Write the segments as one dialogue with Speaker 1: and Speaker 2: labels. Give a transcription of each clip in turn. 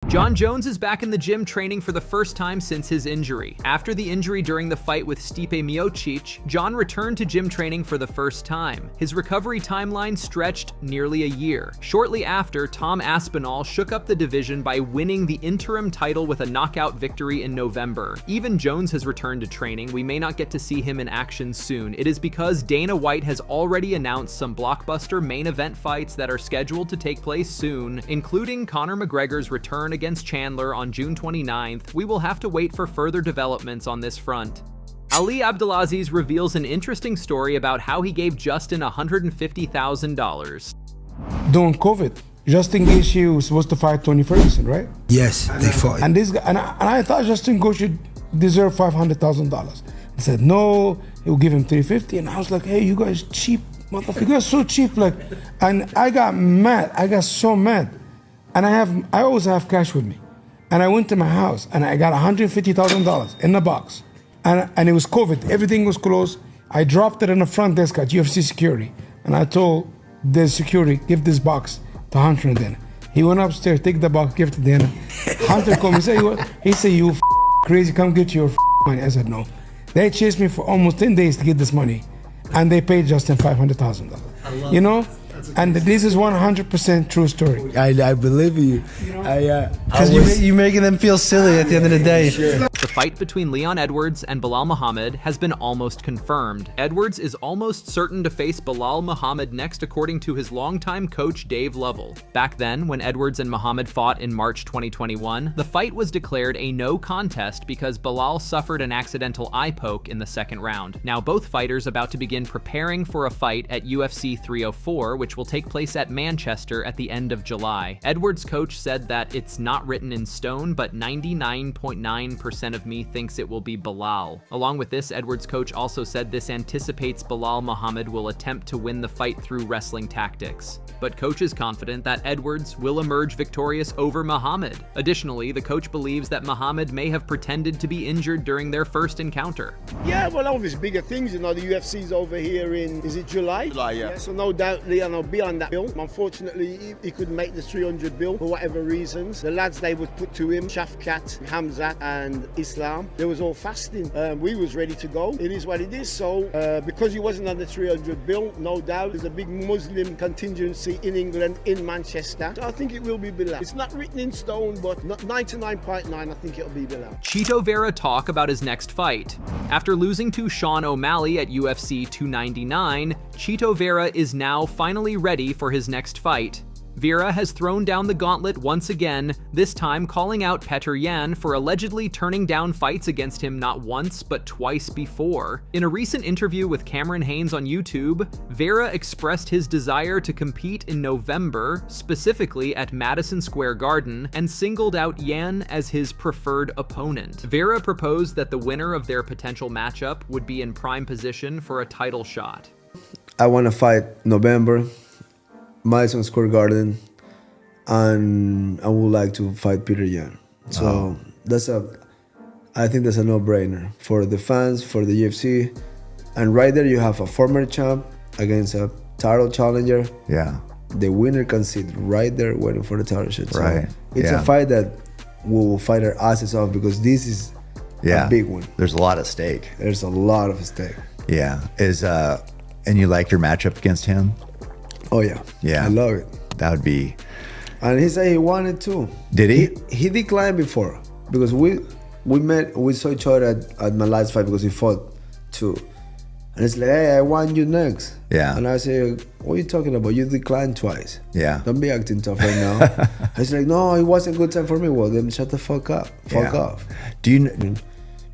Speaker 1: Jon Jones is back in the gym training for the first time since his injury. After the injury during the fight with Stipe Miocic, Jon returned to gym training for the first time. His recovery timeline stretched nearly a year. Shortly after, Tom Aspinall shook up the division by winning the interim title with a knockout victory in November. Even Jones has returned to training. We may not get to see him in action soon. It is because Dana White has already announced some blockbuster main event fights that are scheduled to take place soon, including Conor McGregor's return against Chandler on June 29th. We will have to wait for further developments on this front. Ali Abdelaziz reveals an interesting story about how he gave Justin $150,000.
Speaker 2: During COVID, Justin Gaethje was supposed to fight Tony Ferguson, right?
Speaker 3: Yes, they fought.
Speaker 2: And this guy, and I thought Justin Gaethje deserved $500,000. He said no, he will give him $350, and I was like, hey, you guys cheap, motherfucker! You guys so cheap, like. And I got mad. I got so mad. And I always have cash with me. And I went to my house and I got $150,000 in the box. And it was COVID, everything was closed. I dropped it in the front desk at UFC security. And I told the security, give this box to Hunter and Dana. He went upstairs, take the box, give it to Dana. Hunter called me, he said, you crazy, come get your money. I said, no. They chased me for almost 10 days to get this money. And they paid Justin $500,000. You know? And this is 100% true story.
Speaker 3: I believe you.
Speaker 4: Because you're making them feel silly at the end of the day.
Speaker 1: The fight between Leon Edwards and Belal Muhammad has been almost confirmed. Edwards is almost certain to face Belal Muhammad next, according to his longtime coach Dave Lovell. Back then, when Edwards and Muhammad fought in March 2021, the fight was declared a no contest because Belal suffered an accidental eye poke in the second round. Now both fighters about to begin preparing for a fight at UFC 304, which will take place at Manchester at the end of July. Edwards' coach said that it's not written in stone, but 99.9% of me thinks it will be Belal. Along with this, Edwards' coach also said this anticipates Belal Muhammad will attempt to win the fight through wrestling tactics. But coach is confident that Edwards will emerge victorious over Muhammad. Additionally, the coach believes that Muhammad may have pretended to be injured during their first encounter.
Speaker 5: Yeah, well, obviously bigger things, you know, the UFC's over here in, is it July?
Speaker 6: July, yeah.
Speaker 5: So no doubt Leon will be on that bill. Unfortunately, he couldn't make the 300 bill for whatever reasons. The lads they would put to him, Shafkat, Hamzat and Islam, they was all fasting. We was ready to go. It is what it is. So because he wasn't on the 300 bill, no doubt, there's a big Muslim contingency in England, in Manchester. So I think it will be Belal. It's not written in stone, but 99.9, I think it'll be Belal.
Speaker 1: Cheeto Vera talk about his next fight. After losing to Sean O'Malley at UFC 299, Chito Vera is now finally ready for his next fight. Vera has thrown down the gauntlet once again, this time calling out Petr Yan for allegedly turning down fights against him not once, but twice before. In a recent interview with Cameron Haynes on YouTube, Vera expressed his desire to compete in November, specifically at Madison Square Garden, and singled out Yan as his preferred opponent. Vera proposed that the winner of their potential matchup would be in prime position for a title shot.
Speaker 7: I want to fight November, Madison Square Garden, and I would like to fight Petr Yan. So I think that's a no-brainer for the fans, for the UFC. And right there you have a former champ against a title challenger.
Speaker 8: Yeah.
Speaker 7: The winner can sit right there waiting for the title shot. So
Speaker 8: right.
Speaker 7: It's a fight that we will fight our asses off because this is a big one.
Speaker 8: There's a lot at stake.
Speaker 7: There's a lot of stake.
Speaker 8: Yeah. And you like your matchup against him?
Speaker 7: Oh yeah.
Speaker 8: Yeah.
Speaker 7: I love it.
Speaker 8: That would be.
Speaker 7: And he said he wanted to.
Speaker 8: Did he?
Speaker 7: He declined before because we saw each other at my last fight because he fought too. And it's like, hey, I want you next.
Speaker 8: Yeah.
Speaker 7: And I say, what are you talking about? You declined twice.
Speaker 8: Yeah.
Speaker 7: Don't be acting tough right now. He's like, no, it wasn't a good time for me. Well, then shut the fuck up. Fuck off.
Speaker 8: Do you?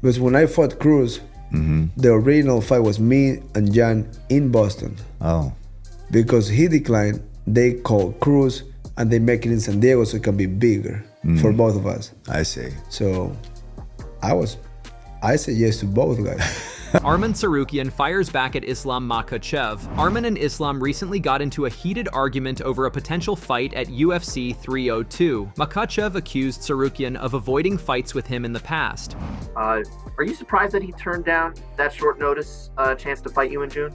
Speaker 7: Because when I fought Cruz, the original fight was me and Jan in Boston.
Speaker 8: Oh.
Speaker 7: Because he declined, they called Cruz and they make it in San Diego so it can be bigger for both of us.
Speaker 8: I see.
Speaker 7: So I said yes to both guys.
Speaker 1: Arman Tsarukyan fires back at Islam Makhachev. Arman and Islam recently got into a heated argument over a potential fight at UFC 302. Makhachev accused Tsarukyan of avoiding fights with him in the past.
Speaker 9: Are you surprised that he turned down that short notice chance to fight you in June?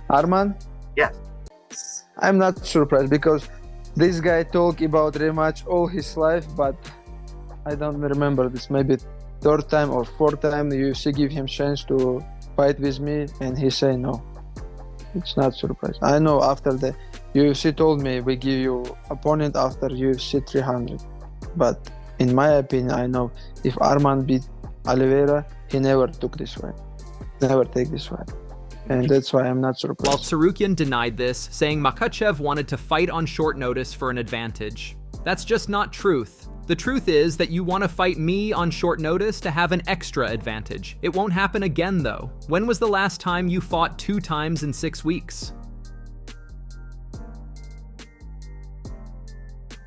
Speaker 10: Arman?
Speaker 9: Yes.
Speaker 10: I'm not surprised because
Speaker 6: This guy talk about rematch all his life, but I don't remember this. Maybe third time or fourth time the UFC give him chance to fight with me, and he say no. It's not surprise. I know after the UFC told me we give you opponent after UFC 300, but in my opinion, I know if Arman beat Oliveira, he never took this fight, never take this fight. And that's why I'm not surprised.
Speaker 1: While Tsarukyan denied this, saying Makhachev wanted to fight on short notice for an advantage. That's just not truth. The truth is that you want to fight me on short notice to have an extra advantage. It won't happen again though. When was the last time you fought 2 times in 6 weeks?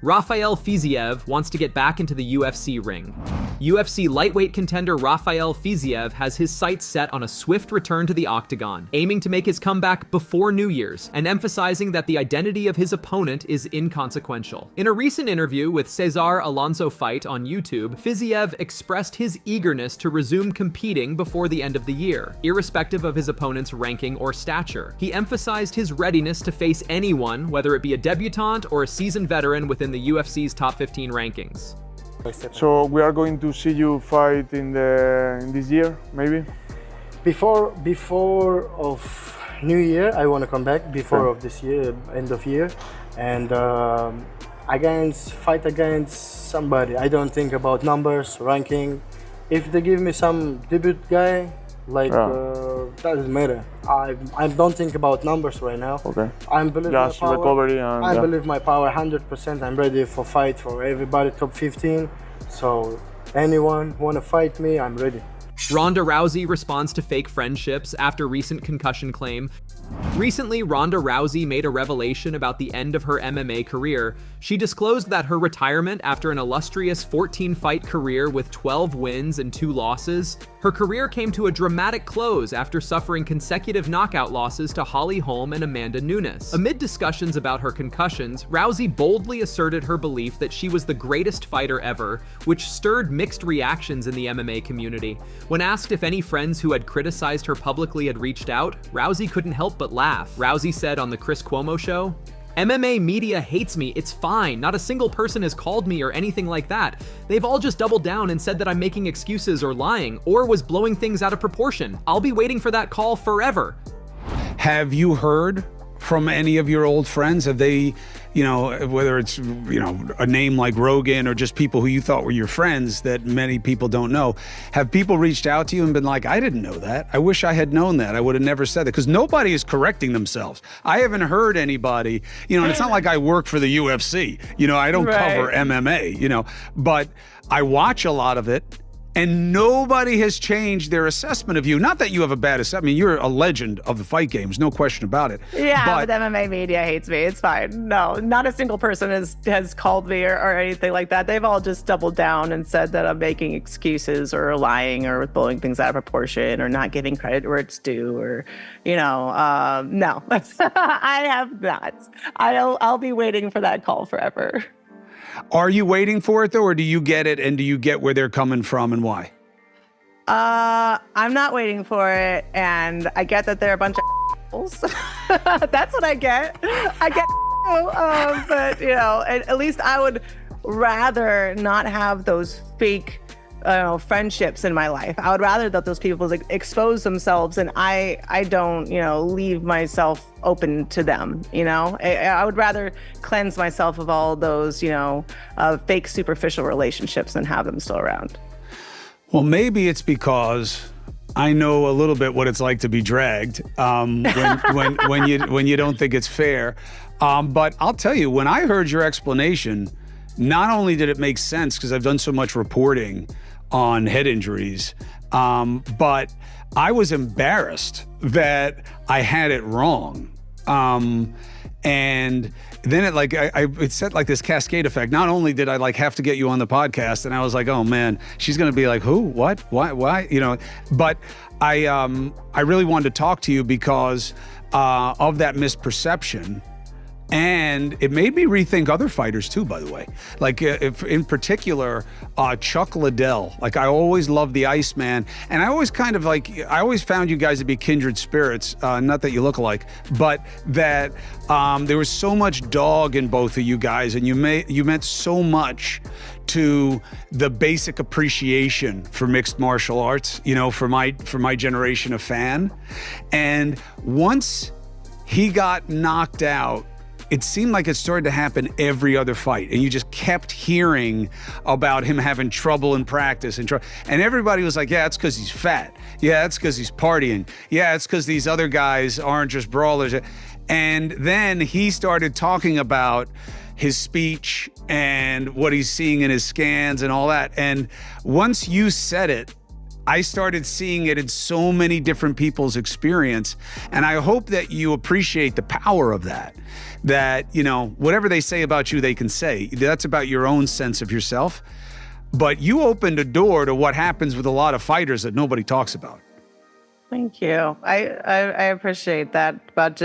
Speaker 1: Rafael Fiziev wants to get back into the UFC ring. UFC lightweight contender Rafael Fiziev has his sights set on a swift return to the octagon, aiming to make his comeback before New Year's, and emphasizing that the identity of his opponent is inconsequential. In a recent interview with Cesar Alonso Fight on YouTube, Fiziev expressed his eagerness to resume competing before the end of the year, irrespective of his opponent's ranking or stature. He emphasized his readiness to face anyone, whether it be a debutant or a seasoned veteran within the UFC's top 15 rankings.
Speaker 10: So we are going to see you fight in this year, maybe?
Speaker 11: Before of New Year, I want to come back before of this year, end of year, and fight against somebody. I don't think about numbers, ranking. If they give me some debut guy, like doesn't matter. I don't think about numbers right now.
Speaker 10: Okay.
Speaker 11: I believe
Speaker 10: just
Speaker 11: my power.
Speaker 10: Recovery and,
Speaker 11: I believe my power 100%. I'm ready for fight for everybody top 15. So anyone want to fight me, I'm ready.
Speaker 1: Ronda Rousey responds to fake friendships after recent concussion claim. Recently, Ronda Rousey made a revelation about the end of her MMA career. She disclosed that her retirement after an illustrious 14-fight career with 12 wins and 2 losses, her career came to a dramatic close after suffering consecutive knockout losses to Holly Holm and Amanda Nunes. Amid discussions about her concussions, Rousey boldly asserted her belief that she was the greatest fighter ever, which stirred mixed reactions in the MMA community. When asked if any friends who had criticized her publicly had reached out, Rousey couldn't help but laugh. Rousey said on the Chris Cuomo show, "MMA media hates me, it's fine. Not a single person has called me or anything like that. They've all just doubled down and said that I'm making excuses or lying, or was blowing things out of proportion. I'll be waiting for that call forever."
Speaker 12: Have you heard from any of your old friends? Have they, whether it's, a name like Rogan or just people who you thought were your friends that many people don't know, have people reached out to you and been like, I didn't know that. I wish I had known that. I would have never said that. Because nobody is correcting themselves. I haven't heard anybody, and it's not like I work for the UFC. I don't cover MMA, but I watch a lot of it. And nobody has changed their assessment of you. Not that you have a bad assessment. I mean, you're a legend of the fight games, no question about it.
Speaker 13: Yeah, but MMA media hates me. It's fine. No, not a single person has called me or anything like that. They've all just doubled down and said that I'm making excuses or lying or blowing things out of proportion or not giving credit where it's due or, no. I have not. I'll be waiting for that call forever.
Speaker 12: Are you waiting for it, though, or do you get it, and do you get where they're coming from and why?
Speaker 13: I'm not waiting for it, and I get that they're a bunch of assholes. That's what I get. But, at least I would rather not have those fake friendships in my life. I would rather that those people expose themselves and I don't, leave myself open to them, I would rather cleanse myself of all those, fake superficial relationships than have them still around.
Speaker 12: Well, maybe it's because I know a little bit what it's like to be dragged when you don't think it's fair. But I'll tell you, when I heard your explanation, not only did it make sense because I've done so much reporting on head injuries, but I was embarrassed that I had it wrong. And then it set like this cascade effect. Not only did I have to get you on the podcast, and I was like, oh man, she's gonna be like, who, what, why, but I really wanted to talk to you because of that misperception. And it made me rethink other fighters too, by the way. Like if in particular, Chuck Liddell. Like I always loved the Iceman, and I always kind of like, I always found you guys to be kindred spirits. Not that you look alike, but that there was so much dog in both of you guys, and you meant so much to the basic appreciation for mixed martial arts, you know, for my generation of fan. And once he got knocked out, it seemed like it started to happen every other fight, and you just kept hearing about him having trouble in practice, and everybody was like, yeah, it's because he's fat. Yeah, it's because he's partying. Yeah, it's because these other guys aren't just brawlers. And then he started talking about his speech and what he's seeing in his scans and all that. And once you said it, I started seeing it in so many different people's experience. And I hope that you appreciate the power of that. That, you know, whatever they say about you, they can say. That's about your own sense of yourself. But you opened a door to what happens with a lot of fighters that nobody talks about.
Speaker 13: Thank you. I appreciate that, about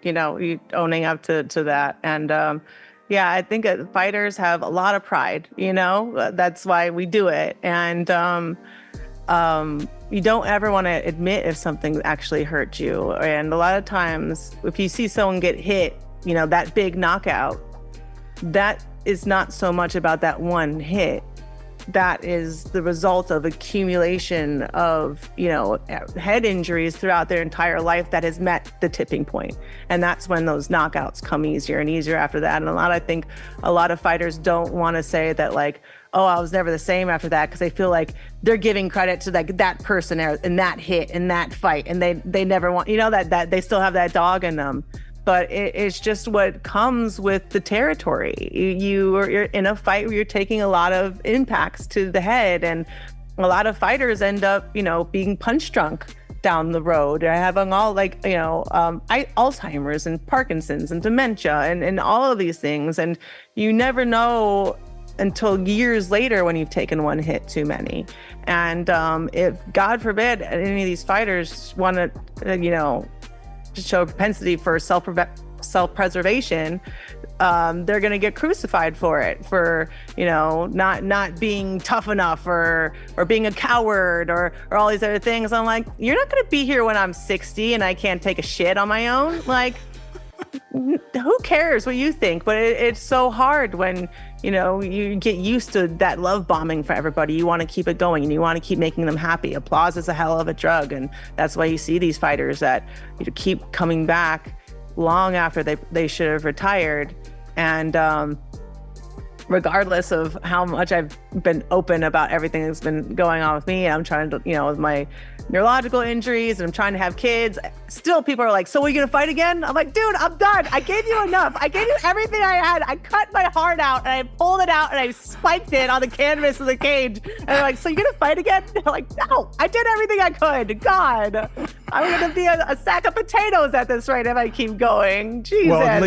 Speaker 13: you know, you owning up to that. And yeah, I think fighters have a lot of pride, you know, that's why we do it. And you don't ever want to admit if something actually hurt you. And a lot of times, if you see someone get hit, you know, that big knockout, that is not so much about that one hit. That is the result of accumulation of, you know, head injuries throughout their entire life that has met the tipping point. And that's when those knockouts come easier and easier after that. And I think a lot of fighters don't want to say that, like, oh, I was never the same after that, because they feel like they're giving credit to like that person in that hit, in that fight. And they never want, you know, that they still have that dog in them. But it's just what comes with the territory. You're in a fight where you're taking a lot of impacts to the head, and a lot of fighters end up, you know, being punch drunk down the road. I have all like, you know, Alzheimer's and Parkinson's and dementia and all of these things. And you never know until years later when you've taken one hit too many. And if, God forbid, any of these fighters want to, you know, to show a propensity for self-preservation, they're going to get crucified for it, for, you know, not being tough enough or being a coward or all these other things. I'm like, you're not going to be here when I'm 60 and I can't take a shit on my own. Like, who cares what you think? But it's so hard when, you know, you get used to that love bombing for everybody. You want to keep it going and you want to keep making them happy. Applause is a hell of a drug. And that's why you see these fighters that, you know, keep coming back long after they should have retired. And regardless of how much I've been open about everything that's been going on with me, I'm trying to, you know, with my neurological injuries, and I'm trying to have kids, still people are like, so are you gonna fight again? I'm like, dude, I'm done. I gave you enough. I gave you everything I had. I cut my heart out and I pulled it out and I spiked it on the canvas of the cage. And they're like, so you're gonna fight again? They're like, no, I did everything I could. God, I'm gonna be a sack of potatoes at this rate if I keep going. Jesus.
Speaker 12: Well,